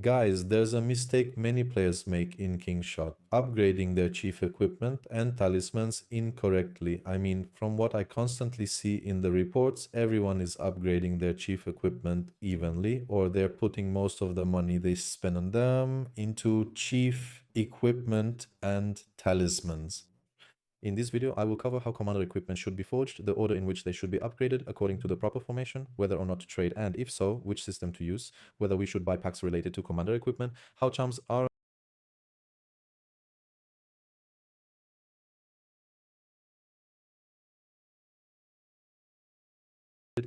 Guys, there's a mistake many players make in Kingshot, upgrading their chief equipment and talismans incorrectly. I mean, from what I constantly see in the reports, everyone is upgrading their chief equipment evenly, or they're putting most of the money they spend on them into chief equipment and talismans. In this video, I will cover how commander equipment should be forged, the order in which they should be upgraded according to the proper formation, whether or not to trade, and if so, which system to use, whether we should buy packs related to commander equipment, how charms are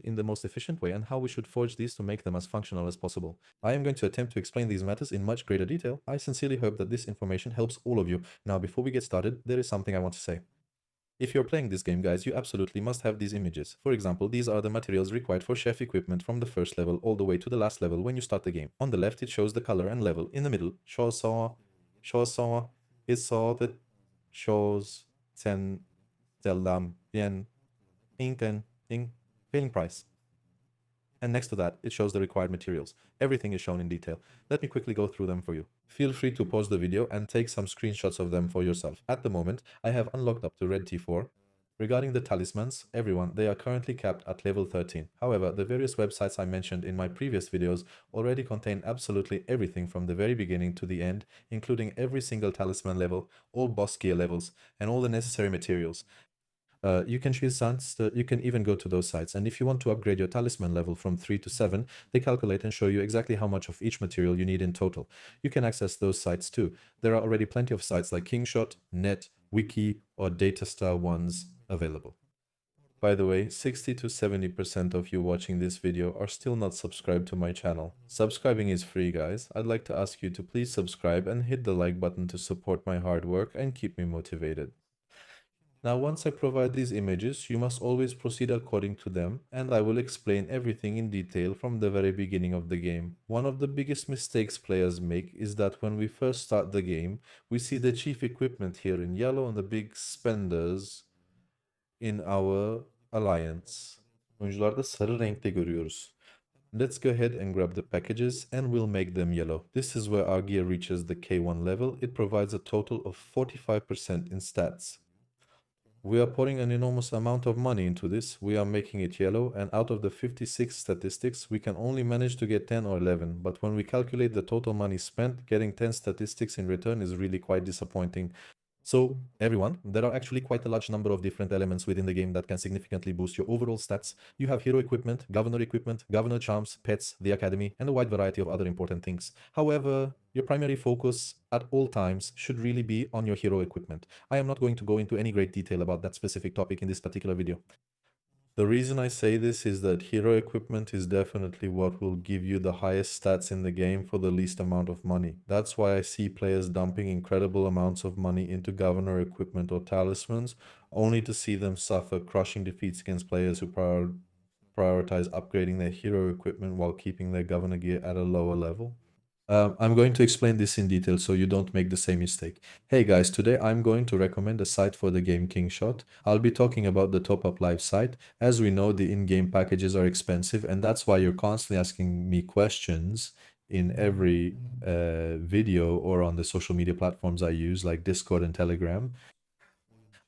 in the most efficient way, and how we should forge these to make them as functional as possible. I am going to attempt to explain these matters in much greater detail. I sincerely hope that this information helps all of you. Now, before we get started, there is something I want to say. If you're playing this game, guys, you absolutely must have these images. For example, these are the materials required for chef equipment from the first level all the way to the last level when you start the game. On the left, it shows the color and level. In the middle, shows that shows 10 delam yen inken ing failing price. And next to that, it shows the required materials. Everything is shown in detail. Let me quickly go through them for you. Feel free to pause the video and take some screenshots of them for yourself. At the moment, I have unlocked up to Red T4. Regarding the talismans, everyone, they are currently capped at level 13. However, the various websites I mentioned in my previous videos already contain absolutely everything from the very beginning to the end, including every single talisman level, all boss gear levels, and all the necessary materials. You can choose sites, you can even go to those sites, and if you want to upgrade your talisman level from 3 to 7, they calculate and show you exactly how much of each material you need in total. You can access those sites too. There are already plenty of sites like Kingshot, Net, Wiki, or Datastar ones available. By the way, 60 to 70% of you watching this video are still not subscribed to my channel. Subscribing is free, guys. I'd like to ask you to please subscribe and hit the like button to support my hard work and keep me motivated. Now, once I provide these images, you must always proceed according to them, and I will explain everything in detail from the very beginning of the game. One of the biggest mistakes players make is that when we first start the game, we see the chief equipment here in yellow and the big spenders in our alliance. Oyuncularda sarı renkte görüyoruz. Let's go ahead and grab the packages and we'll make them yellow. This is where our gear reaches the K1 level. It provides a total of 45% in stats. We are pouring an enormous amount of money into this. We are making it yellow, and out of the 56 statistics, we can only manage to get 10 or 11. But when we calculate the total money spent, getting 10 statistics in return is really quite disappointing. So, everyone, there are actually quite a large number of different elements within the game that can significantly boost your overall stats. You have hero equipment, governor charms, pets, the academy, and a wide variety of other important things. However, your primary focus at all times should really be on your hero equipment. I am not going to go into any great detail about that specific topic in this particular video. The reason I say this is that hero equipment is definitely what will give you the highest stats in the game for the least amount of money. That's why I see players dumping incredible amounts of money into governor equipment or talismans, only to see them suffer crushing defeats against players who prioritize upgrading their hero equipment while keeping their governor gear at a lower level. I'm going to explain this in detail so you don't make the same mistake. Hey guys, today I'm going to recommend a site for the game Kingshot. I'll be talking about the Top Up Live site. As we know, the in-game packages are expensive, and that's why you're constantly asking me questions in every video or on the social media platforms I use like Discord and Telegram.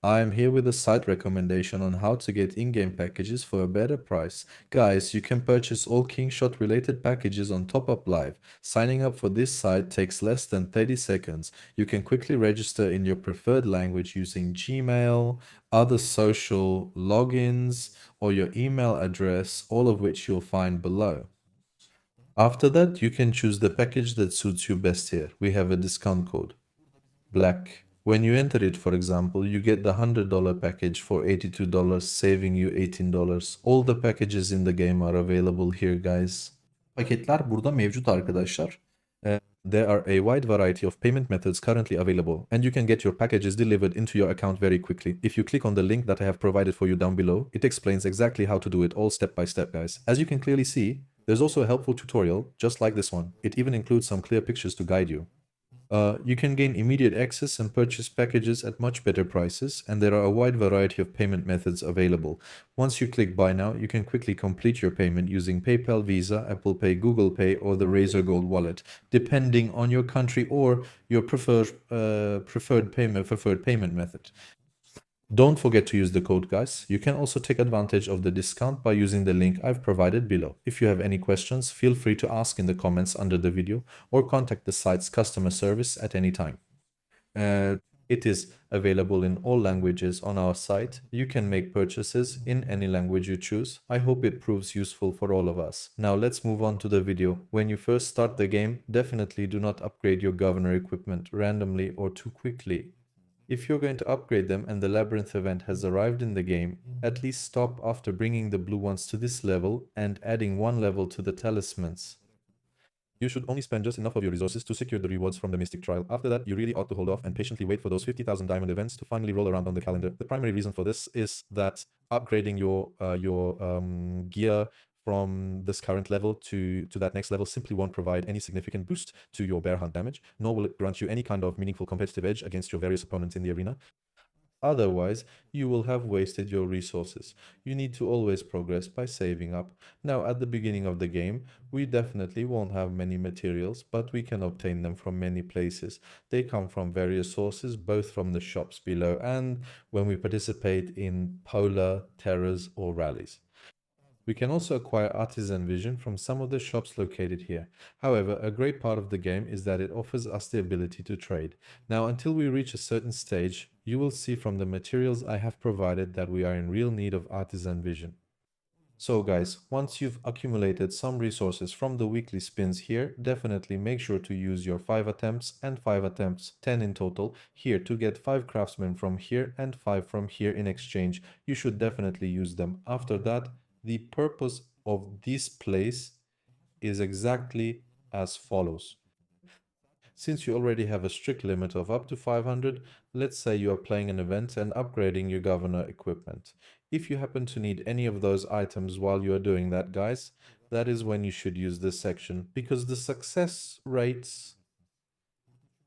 I am here with a site recommendation on how to get in-game packages for a better price. Guys, you can purchase all Kingshot related packages on Top Up Live. Signing up for this site takes less than 30 seconds. You can quickly register in your preferred language using Gmail, other social logins, or your email address, all of which you'll find below. After that, you can choose the package that suits you best here. We have a discount code, Black. When you enter it, for example, you get the $100 package for $82, saving you $18. All the packages in the game are available here, guys. Paketler burada mevcut arkadaşlar. There are a wide variety of payment methods currently available, and you can get your packages delivered into your account very quickly. If you click on the link that I have provided for you down below, it explains exactly how to do it all step by step, guys. As you can clearly see, there's also a helpful tutorial, just like this one. It even includes some clear pictures to guide you. You can gain immediate access and purchase packages at much better prices, and there are a wide variety of payment methods available. Once you click Buy Now, you can quickly complete your payment using PayPal, Visa, Apple Pay, Google Pay, or the Razer Gold wallet, depending on your country or your preferred payment method. Don't forget to use the code, guys. You can also take advantage of the discount by using the link I've provided below. If you have any questions, feel free to ask in the comments under the video or contact the site's customer service at any time. Uh, it is available in all languages on our site. You can make purchases in any language you choose. I hope it proves useful for all of us. Now let's move on to the video. When you first start the game, definitely do not upgrade your governor equipment randomly or too quickly. If you're going to upgrade them and the labyrinth event has arrived in the game, at least stop after bringing the blue ones to this level and adding one level to the talismans. You should only spend just enough of your resources to secure the rewards from the Mystic Trial. After that, you really ought to hold off and patiently wait for those 50,000 diamond events to finally roll around on the calendar. The primary reason for this is that upgrading your gear from this current level to that next level simply won't provide any significant boost to your bear hunt damage, nor will it grant you any kind of meaningful competitive edge against your various opponents in the arena. Otherwise, you will have wasted your resources. You need to always progress by saving up. Now, at the beginning of the game, we definitely won't have many materials, but we can obtain them from many places. They come from various sources, both from the shops below and when we participate in polar, terrors, or rallies. We can also acquire artisan vision from some of the shops located here. However, a great part of the game is that it offers us the ability to trade. Now, until we reach a certain stage, you will see from the materials I have provided that we are in real need of artisan vision. So guys, once you've accumulated some resources from the weekly spins here, definitely make sure to use your 5 attempts and 5 attempts, 10 in total, here to get 5 craftsmen from here and 5 from here in exchange. You should definitely use them. After that, the purpose of this place is exactly as follows. Since you already have a strict limit of up to 500, let's say you are playing an event and upgrading your governor equipment. If you happen to need any of those items while you are doing that, guys, that is when you should use this section, because the success rates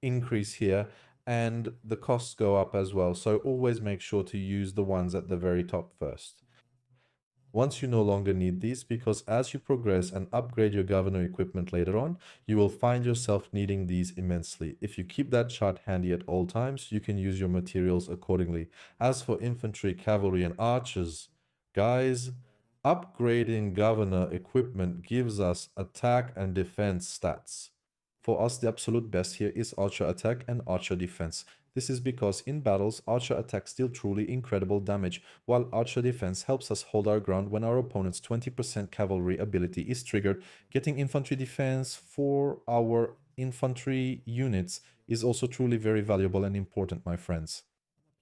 increase here and the costs go up as well. So always make sure to use the ones at the very top first. Once you no longer need these, because as you progress and upgrade your governor equipment later on, you will find yourself needing these immensely. If you keep that chart handy at all times, you can use your materials accordingly. As for infantry, cavalry, and archers, guys, upgrading governor equipment gives us attack and defense stats. For us, the absolute best here is archer attack and archer defense. This is because in battles, archer attacks deal truly incredible damage, while archer defense helps us hold our ground when our opponent's 20% cavalry ability is triggered. Getting infantry defense for our infantry units is also truly very valuable and important, my friends.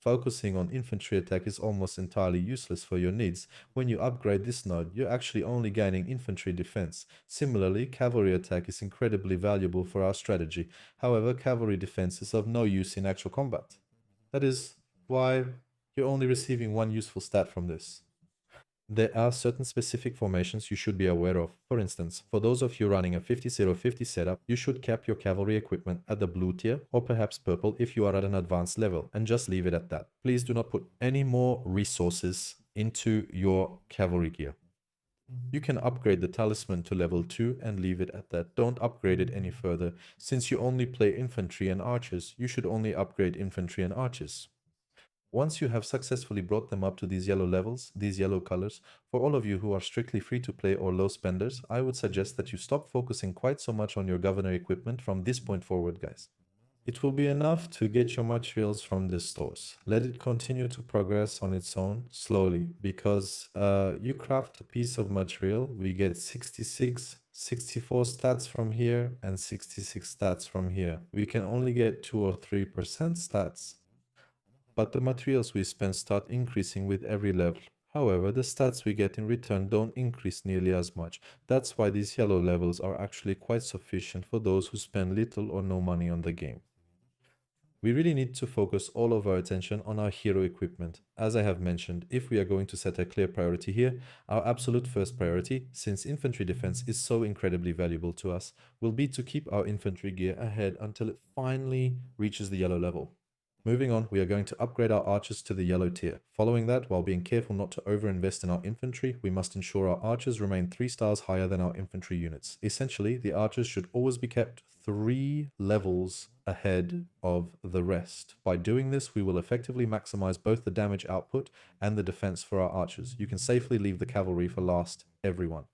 Focusing on infantry attack is almost entirely useless for your needs. When you upgrade this node, you're actually only gaining infantry defense. Similarly, cavalry attack is incredibly valuable for our strategy. However, cavalry defense is of no use in actual combat. That is why you're only receiving one useful stat from this. There are certain specific formations you should be aware of. For instance, for those of you running a 50-0-50 setup, you should cap your cavalry equipment at the blue tier or perhaps purple if you are at an advanced level, and just leave it at that. Please do not put any more resources into your cavalry gear. You can upgrade the talisman to level 2 and leave it at that. Don't upgrade it any further. Since you only play infantry and archers, you should only upgrade infantry and archers. Once you have successfully brought them up to these yellow levels, these yellow colors, for all of you who are strictly free to play or low spenders, I would suggest that you stop focusing quite so much on your governor equipment from this point forward, guys. It will be enough to get your materials from the stores. Let it continue to progress on its own slowly, because you craft a piece of material, we get 66, 64 stats from here and 66 stats from here. We can only get 2 or 3% stats, but the materials we spend start increasing with every level. However, the stats we get in return don't increase nearly as much. That's why these yellow levels are actually quite sufficient for those who spend little or no money on the game. We really need to focus all of our attention on our hero equipment. As I have mentioned, if we are going to set a clear priority here, our absolute first priority, since infantry defense is so incredibly valuable to us, will be to keep our infantry gear ahead until it finally reaches the yellow level. Moving on, we are going to upgrade our archers to the yellow tier. Following that, while being careful not to overinvest in our infantry, we must ensure our archers remain 3 stars higher than our infantry units. Essentially, the archers should always be kept 3 levels ahead of the rest. By doing this, we will effectively maximize both the damage output and the defense for our archers. You can safely leave the cavalry for last, everyone.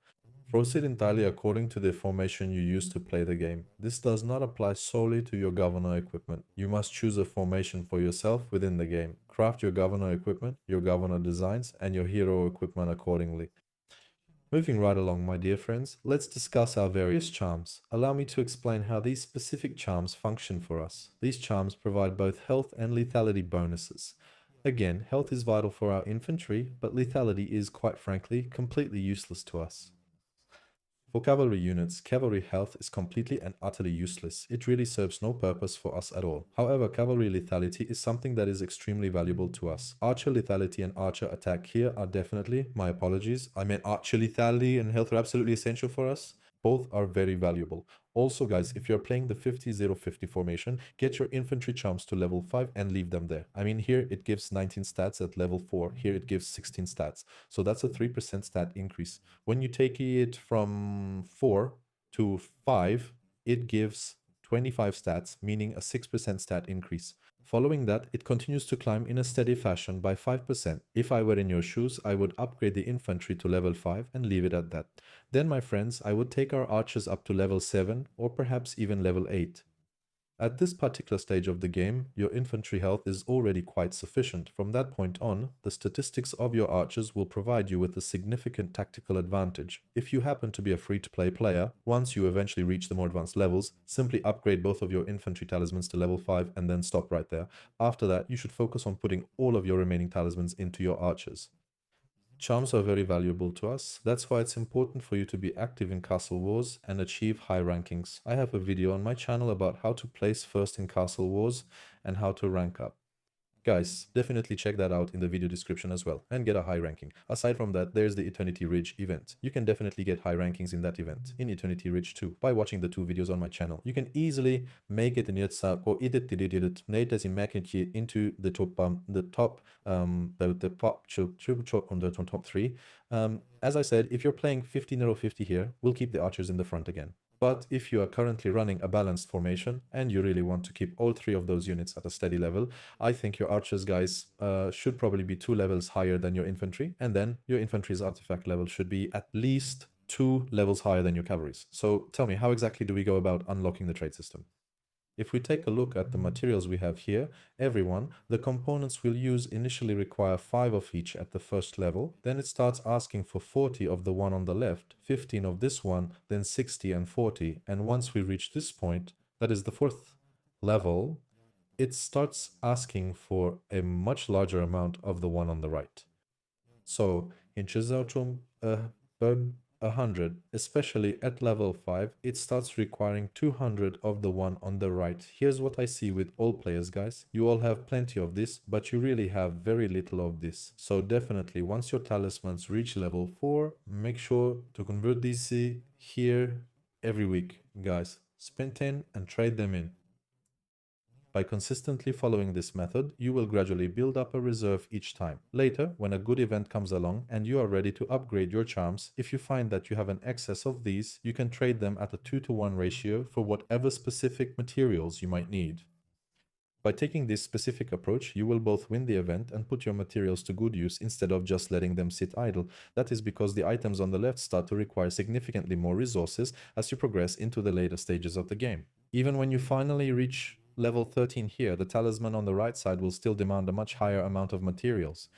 Proceed entirely according to the formation you use to play the game. This does not apply solely to your governor equipment. You must choose a formation for yourself within the game. Craft your governor equipment, your governor designs, and your hero equipment accordingly. Moving right along, my dear friends, let's discuss our various charms. Allow me to explain how these specific charms function for us. These charms provide both health and lethality bonuses. Again, health is vital for our infantry, but lethality is, quite frankly, completely useless to us. For cavalry units, cavalry health is completely and utterly useless. It really serves no purpose for us at all. However, cavalry lethality is something that is extremely valuable to us. Archer lethality and archer attack here are definitely, my apologies, I meant archer lethality and health are absolutely essential for us. Both are very valuable. Also, guys, if you're playing the 50-0-50 formation, get your infantry charms to level 5 and leave them there. I mean, here it gives 19 stats at level 4. Here it gives 16 stats. So that's a 3% stat increase. When you take it from 4 to 5, it gives 25 stats, meaning a 6% stat increase. Following that, it continues to climb in a steady fashion by 5%. If I were in your shoes, I would upgrade the infantry to level 5 and leave it at that. Then, my friends, I would take our archers up to level 7 or perhaps even level 8. At this particular stage of the game, your infantry health is already quite sufficient. From that point on, the statistics of your archers will provide you with a significant tactical advantage. If you happen to be a free-to-play player, once you eventually reach the more advanced levels, simply upgrade both of your infantry talismans to level 5 and then stop right there. After that, you should focus on putting all of your remaining talismans into your archers. Charms are very valuable to us. That's why it's important for you to be active in Castle Wars and achieve high rankings. I have a video on my channel about how to place first in Castle Wars and how to rank up. Guys, definitely check that out in the video description as well and get a high ranking. Aside from that, there's the Eternity Ridge event. You can definitely get high rankings in that event, in Eternity Ridge too, by watching the 2 videos on my channel. You can easily make it in Yatsa or edit into the top 3. As I said, if you're playing 15-0-50 here, we'll keep the archers in the front again. But if you are currently running a balanced formation and you really want to keep all 3 of those units at a steady level, I think your archers, guys, should probably be 2 levels higher than your infantry, and then your infantry's artifact level should be at least 2 levels higher than your cavalry's. So tell me, how exactly do we go about unlocking the trade system? If we take a look at the materials we have here, everyone, the components we'll use initially require 5 of each at the first level, then it starts asking for 40 of the one on the left, 15 of this one, then 60 and 40, and once we reach this point, that is the 4th level, it starts asking for a much larger amount of the one on the right. So, in Chisautum, 100, especially at level 5, it starts requiring 200 of the one on the right. Here's what I see with all players, guys. You all have plenty of this, but you really have very little of this. So definitely, once your talismans reach level 4, make sure to convert these here every week, guys. Spend 10 and trade them in. By consistently following this method, you will gradually build up a reserve each time. Later, when a good event comes along and you are ready to upgrade your charms, if you find that you have an excess of these, you can trade them at a 2-to-1 ratio for whatever specific materials you might need. By taking this specific approach, you will both win the event and put your materials to good use instead of just letting them sit idle. That is because the items on the left start to require significantly more resources as you progress into the later stages of the game. Even when you finally reach level 13 here, the talisman on the right side will still demand a much higher amount of materials.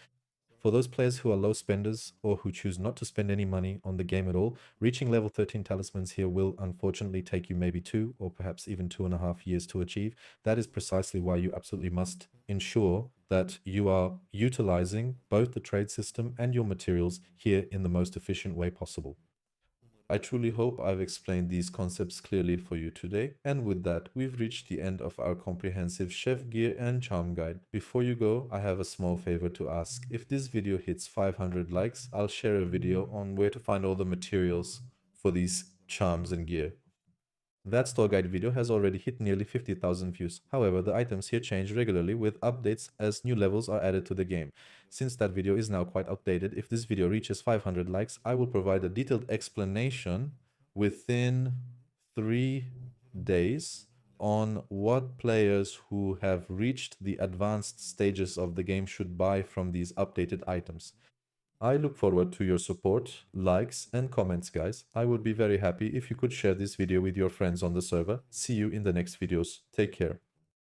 For those players who are low spenders or who choose not to spend any money on the game at all, reaching level 13 talismans here will unfortunately take you maybe 2 or perhaps even 2.5 years to achieve. That is precisely why you absolutely must ensure that you are utilizing both the trade system and your materials here in the most efficient way possible. I truly hope I've explained these concepts clearly for you today. And with that, we've reached the end of our comprehensive chef gear and charm guide. Before you go, I have a small favor to ask. If this video hits 500 likes, I'll share a video on where to find all the materials for these charms and gear. That store guide video has already hit nearly 50,000 views. However, the items here change regularly with updates as new levels are added to the game. Since that video is now quite outdated, if this video reaches 500 likes, I will provide a detailed explanation within 3 days on what players who have reached the advanced stages of the game should buy from these updated items. I look forward to your support, likes, and comments, guys. I would be very happy if you could share this video with your friends on the server. See you in the next videos. Take care.